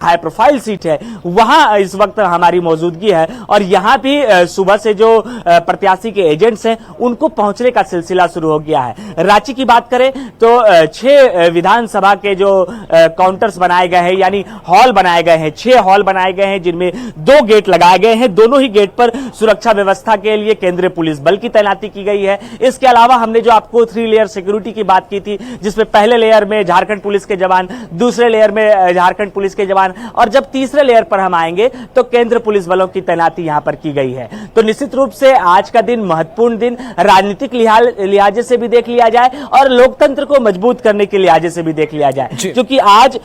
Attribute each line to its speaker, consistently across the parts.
Speaker 1: High profile seat है वहां इस वक्त हमारी मौजूदगी है और यहां भी सुबह से जो प्रत्याशी के एजेंट्स हैं उनको पहुंचने का सिलसिला शुरू हो गया है। रांची की बात करें तो 6 विधानसभा के जो काउंटर्स बनाए गए हैं यानी हॉल बनाए गए हैं, 6 हॉल बनाए गए हैं जिनमें 2 गेट लगाए गए हैं। दोनों ही गेट पर सुरक्षा व्यवस्था के लिए केंद्रीय पुलिस बल की तैनाती की गई है। इसके अलावा हमने जो आपको 3 लेयर सिक्योरिटी की बात की थी जिसमें पहले लेयर में झारखंड पुलिस के जवान, दूसरे लेयर में झारखंड पुलिस के जवान और जब तीसरे लेयर पर हम आएंगे तो केंद्र पुलिस बलों की तैनाती यहां पर की गई है। तो निश्चित रूप से आज का दिन महत्वपूर्ण दिन राजनीतिक लिहाजे से भी देख लिया जाए और लोकतंत्र को मजबूत करने के लिहाजे से भी देख लिया जाए, क्योंकि आज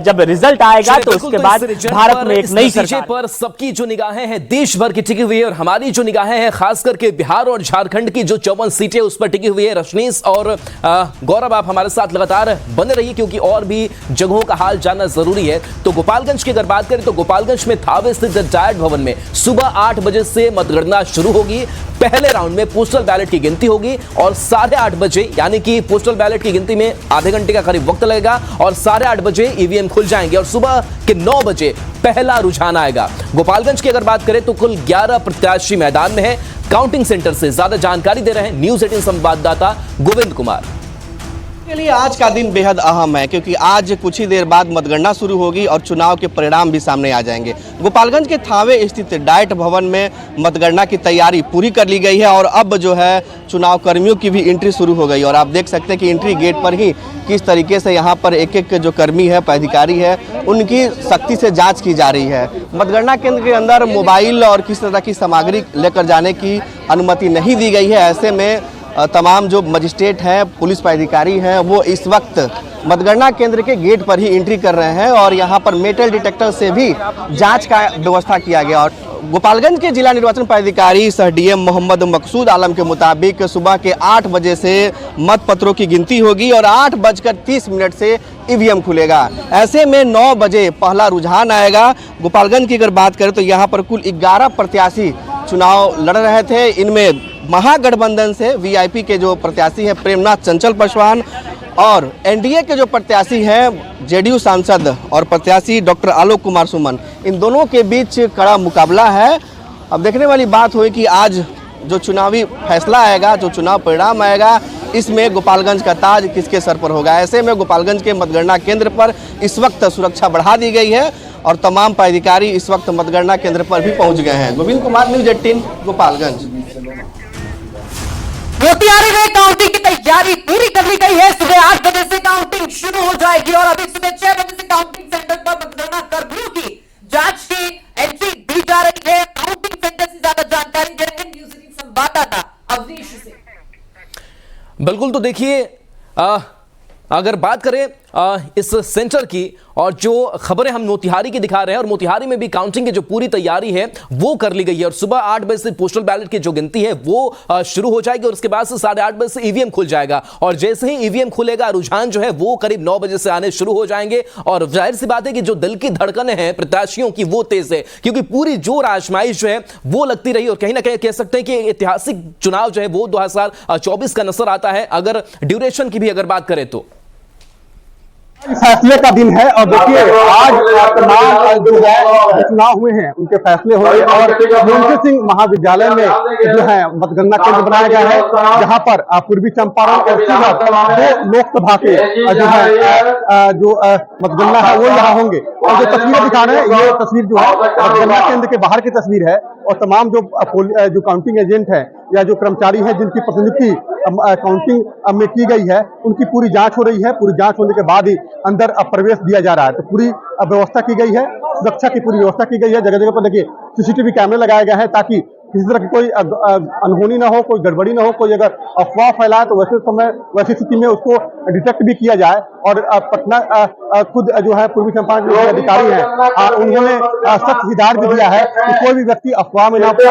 Speaker 1: जब रिजल्ट आएगा तो उसके बाद भारत में एक नई सरकार
Speaker 2: पर सबकी जो निगाहें हैं देश भर की टिकी हुई है और हमारी जो निगाहें हैं खास करके बिहार और झारखंड की जो 54 सीटें उस पर टिकी हुई है। रजनीश और गौरव आप हमारे साथ लगातार बने रहिए क्योंकि और भी जगहों का हाल जानना जरूरी है। तो गोपालगंज की अगर बात करें तो गोपालगंज में थावे स्थित डायट भवन में सुबह 8 बजे से मतगणना शुरू होगी। पहले राउंड में पोस्टल बैलेट की गिनती होगी और 8:30 बजे यानी कि पोस्टल बैलेट की गिनती में आधे घंटे का करीब वक्त लगेगा और 8:30 बजे ईवीएम खुल जाएंगे और सुबह के 9 बजे पहला रुझान आएगा। गोपालगंज की अगर बात करें तो कुल 11 प्रत्याशी मैदान में है। काउंटिंग सेंटर से ज्यादा जानकारी दे रहे हैं न्यूज 18 संवाददाता गोविंद कुमार।
Speaker 3: के लिए आज का दिन बेहद अहम है क्योंकि आज कुछ ही देर बाद मतगणना शुरू होगी और चुनाव के परिणाम भी सामने आ जाएंगे। गोपालगंज के थावे स्थित डाइट भवन में मतगणना की तैयारी पूरी कर ली गई है और अब जो है चुनाव कर्मियों की भी एंट्री शुरू हो गई और आप देख सकते हैं कि एंट्री गेट पर ही किस तरीके से यहाँ पर एक एक जो कर्मी है, पदाधिकारी है, उनकी सख्ती से जाँच की जा रही है। मतगणना केंद्र के अंदर मोबाइल और किस तरह की सामग्री लेकर जाने की अनुमति नहीं दी गई है। ऐसे में तमाम जो मजिस्ट्रेट हैं, पुलिस पदाधिकारी हैं, वो इस वक्त मतगणना केंद्र के गेट पर ही एंट्री कर रहे हैं और यहाँ पर मेटल डिटेक्टर से भी जांच का व्यवस्था किया गया। और गोपालगंज के जिला निर्वाचन पदाधिकारी सह डीएम मोहम्मद मकसूद आलम के मुताबिक सुबह के 8 बजे से मत पत्रों की गिनती होगी और 8:30 से ईवीएम खुलेगा। ऐसे में 9 बजे पहला रुझान आएगा। गोपालगंज की अगर बात करें तो यहाँ पर कुल 11 प्रत्याशी चुनाव लड़ रहे थे। इनमें महागठबंधन से वीआईपी के जो प्रत्याशी हैं प्रेमनाथ चंचल पासवान और एनडीए के जो प्रत्याशी हैं जेडीयू सांसद और प्रत्याशी डॉक्टर आलोक कुमार सुमन, इन दोनों के बीच कड़ा मुकाबला है। अब देखने वाली बात हुई कि आज जो चुनावी फैसला आएगा, जो चुनाव परिणाम आएगा, इसमें गोपालगंज का ताज किसके सर पर होगा। ऐसे में गोपालगंज के मतगणना केंद्र पर इस वक्त सुरक्षा बढ़ा दी गई है और तमाम पदाधिकारी इस वक्त मतगणना केंद्र पर भी पहुंच गए हैं। गोविंद कुमार, न्यूज 18 गोपालगंज।
Speaker 4: मोतिहारी में काउंटिंग की तैयारी पूरी कर ली गई है। सुबह 8 बजे से काउंटिंग शुरू हो जाएगी और अभी सुबह 6 बजे से काउंटिंग सेंटर पर मतगणना कर्मियों की जांच की एंट्री दी जा रही है। काउंटिंग सेंटर से ज्यादा जानकारी दे रहे हैं न्यूज 18 संवाददाता अवनीश से।
Speaker 2: बिल्कुल, तो देखिए अगर बात करें इस सेंटर की और जो खबरें हम मोतिहारी की दिखा रहे हैं और मोतिहारी में भी काउंटिंग की जो पूरी तैयारी है वो कर ली गई है और सुबह 8 बजे से पोस्टल बैलेट की जो गिनती है वो शुरू हो जाएगी और उसके बाद से 8:30 बजे से ईवीएम खुल जाएगा और जैसे ही ईवीएम खुलेगा रुझान जो है वो करीब 9 बजे से आने शुरू हो जाएंगे और जाहिर सी बात है कि जो दिल की धड़कनें हैं प्रत्याशियों की वो तेज है क्योंकि पूरी जोर आजमाइश जो है वो लगती रही और कहीं ना कहीं कह सकते हैं कि ऐतिहासिक चुनाव जो है वो 2024 का नजर आता है अगर ड्यूरेशन की भी अगर बात करें तो।
Speaker 5: फैसले का दिन है और देखिए आज तमाम जो है चुनाव हुए हैं उनके फैसले हुए और मुंशी सिंह महाविद्यालय में जो है मतगणना केंद्र बनाया गया है जहां पर पूर्वी चंपारण और शिवहर दो लोकसभा के जो है जो मतगणना है वो यहाँ होंगे और जो तस्वीरें दिखा रहे हैं ये तस्वीर जो है मतगणना केंद्र के बाहर की तस्वीर है और तमाम जो काउंटिंग एजेंट है या जो कर्मचारी है जिनकी प्रतिनियुक्ति काउंटिंग में की गई है उनकी पूरी जांच हो रही है। पूरी जांच होने के बाद ही अंदर प्रवेश दिया जा रहा है। तो पूरी व्यवस्था की गई है, सुरक्षा की पूरी व्यवस्था की गई है। जगह जगह पर देखिए सीसीटीवी कैमरे लगाया गया है ताकि किसी तरह की कोई अनहोनी ना हो, कोई गड़बड़ी ना हो, कोई अगर अफवाह फैलाए तो वैसी स्थिति में उसको डिटेक्ट भी किया जाए। और पटना खुद जो है पूर्वी चंपारण के अधिकारी हैं उन्होंने सख्त हिदायत भी दिया है कि कोई भी व्यक्ति अफवाह में ना पड़े,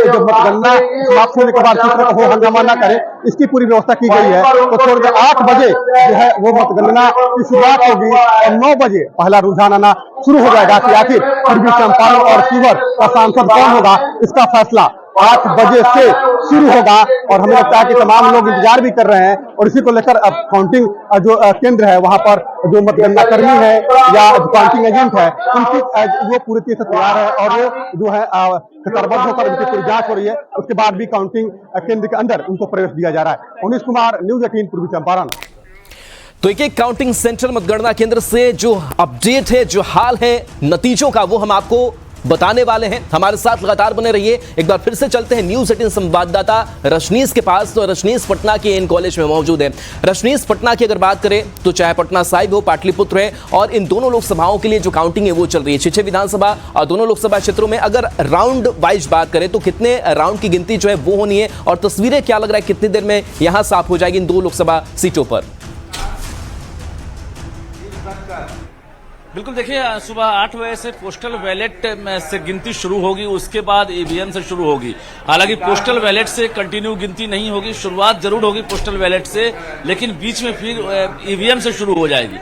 Speaker 5: जब मतगणना समाप्त होने के बाद किसी तरह हो हंगामा ना करे, इसकी पूरी व्यवस्था की गई है। तो थोड़ी देर 8 बजे जो है वो मतगणना की शुरुआत होगी और 9 बजे पहला रुझान आना शुरू हो जाएगा कि आखिर पूर्वी चंपारण और शिवहर का सांसद कौन होगा, इसका फैसला 8 बजे से शुरू होगा और हमें लगता है कि तमाम लोग इंतजार भी कर रहे हैं और इसी को लेकर अब काउंटिंग जो केंद्र है वहां पर जो मतगणना कर्मी है या जो काउंटिंग एजेंट है उनकी वो पूरी तरह से तैयार है और वो जो है कतारबद्ध होकर उनकी पूरी जांच हो रही है। उसके बाद भी काउंटिंग केंद्र के अंदर उनको प्रवेश दिया जा रहा है। उन्नीस कुमार, न्यूज़ 18 पूर्वी चंपारण।
Speaker 2: तो एक काउंटिंग सेंटर मतगणना केंद्र से जो अपडेट है, जो हाल है नतीजों का, वो हम आपको बताने वाले हैं। हमारे साथ लगातार बने रहिए। एक बार फिर से चलते हैं न्यूज़ 18 संवाददाता रशनीश के पास। तो रशनीश पटना के इन कॉलेज में मौजूद है। रशनीश, पटना की अगर बात करें तो चाहे पटना साहिब हो, पाटलिपुत्र है, और इन दोनों लोकसभाओं के लिए जो काउंटिंग है वो चल रही है। 6 विधानसभा और दोनों लोकसभा क्षेत्रों में अगर राउंड वाइज बात करें तो कितने राउंड की गिनती जो है वो होनी है, और तस्वीरें क्या लग रहा है कितनी देर में यहां साफ हो जाएगी इन 2 लोकसभा सीटों पर?
Speaker 6: बिल्कुल, देखिए सुबह 8 बजे से पोस्टल बैलेट से गिनती शुरू होगी, उसके बाद ईवीएम से शुरू होगी। हालांकि पोस्टल बैलेट से कंटिन्यू गिनती नहीं होगी, शुरुआत जरूर होगी पोस्टल बैलेट से, लेकिन बीच में फिर ईवीएम से शुरू हो जाएगी।